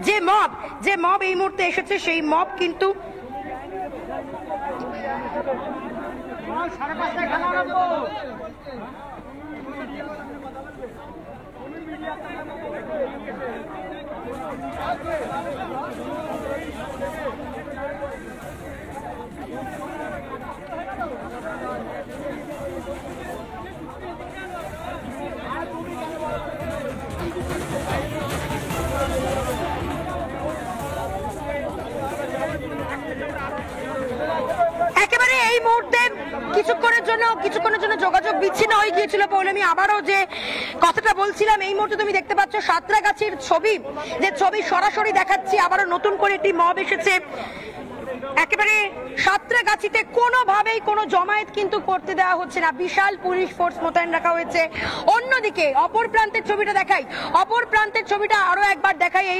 যে মব এই মুহূর্তে এসেছে সেই মব কিন্তু একেবারে এই মুহূর্তে কিছুক্ষণের জন্য যোগাযোগ বিচ্ছিন্ন হয়ে গিয়েছিল পৌলমী। আবারও যে কথাটা বলছিলাম, এই মুহূর্তে তুমি দেখতে পাচ্ছ সাঁতরাগাছির ছবি সরাসরি দেখাচ্ছি। আবারও নতুন করে একটি মব এসেছে। একেবারে সাঁতরাগাছিতে কোনোভাবেই কোনো জমায়েত কিন্তু করতে দেওয়া হচ্ছে না, বিশাল পুলিশ ফোর্স মোতায়েন রাখা হয়েছে। অন্যদিকে অপর প্রান্তের ছবিটা দেখাই, আরো একবার দেখাই। এই